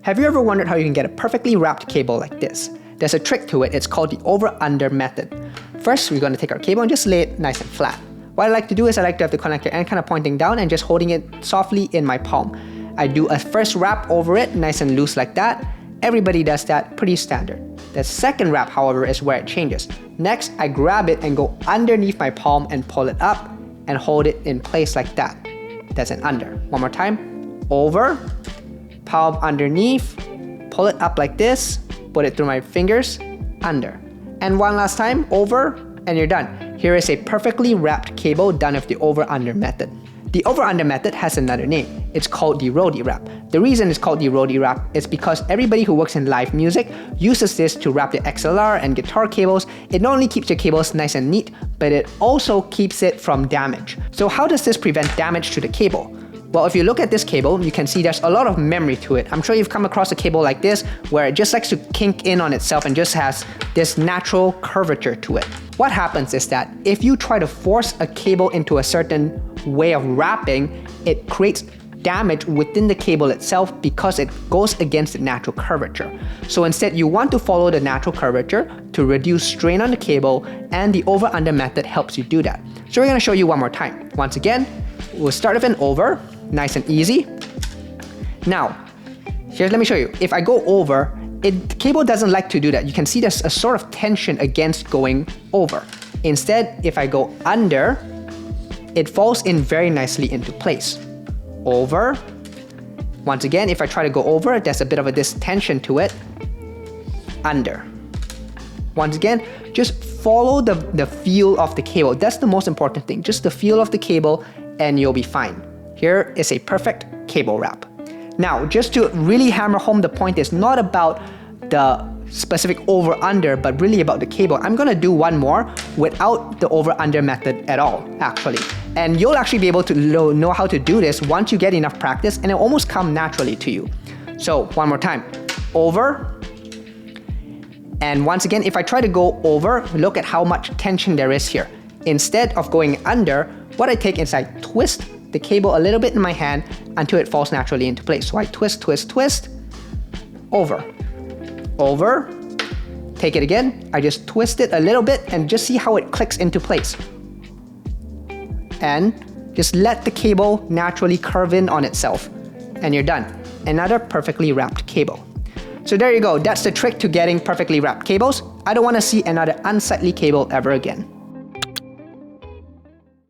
Have you ever wondered how you can get a perfectly wrapped cable like this? There's a trick to it. It's called the over-under method. First, we're going to take our cable and just lay it nice and flat. What I like to do is I like to have the connector end kind of pointing down and just holding it softly in my palm. I do a first wrap over it, nice and loose like that. Everybody does that, pretty standard. The second wrap, however, is where it changes. Next, I grab it and go underneath my palm and pull it up and hold it in place like that. That's an under. One more time. Over, palm underneath, pull it up like this, put it through my fingers, under. And one last time, over, and you're done. Here is a perfectly wrapped cable done with the over-under method. The over-under method has another name. It's called the ROI Wrap. The reason it's called the ROI Wrap is because everybody who works in live music uses this to wrap the XLR and guitar cables. It not only keeps your cables nice and neat, but it also keeps it from damage. So how does this prevent damage to the cable? Well, if you look at this cable, you can see there's a lot of memory to it. I'm sure you've come across a cable like this where it just likes to kink in on itself and just has this natural curvature to it. What happens is that if you try to force a cable into a certain way of wrapping, it creates damage within the cable itself because it goes against the natural curvature. So instead, you want to follow the natural curvature to reduce strain on the cable, and the over-under method helps you do that. So we're going to show you one more time. Once again, we'll start with an over, nice and easy. Now, let me show you. If I go over, the cable doesn't like to do that. You can see there's a sort of tension against going over. Instead, if I go under, it falls in very nicely into place. Over. Once again, if I try to go over, there's a bit of a tension to it. Under. Once again, just follow the feel of the cable. That's the most important thing. Just the feel of the cable and you'll be fine. Here is a perfect cable wrap. Now, just to really hammer home the point, is not about the specific over-under, but really about the cable. I'm gonna do one more without the over-under method at all, actually. And you'll actually be able to know how to do this once you get enough practice, and it'll almost come naturally to you. So, one more time. Over. And once again, if I try to go over, look at how much tension there is here. Instead of going under, what I take is I twist the cable a little bit in my hand until it falls naturally into place. So I twist, twist, twist, over. Over, take it again, I just twist it a little bit and just see how it clicks into place. And just let the cable naturally curve in on itself. And you're done. Another perfectly wrapped cable. So there you go, that's the trick to getting perfectly wrapped cables. I don't want to see another unsightly cable ever again.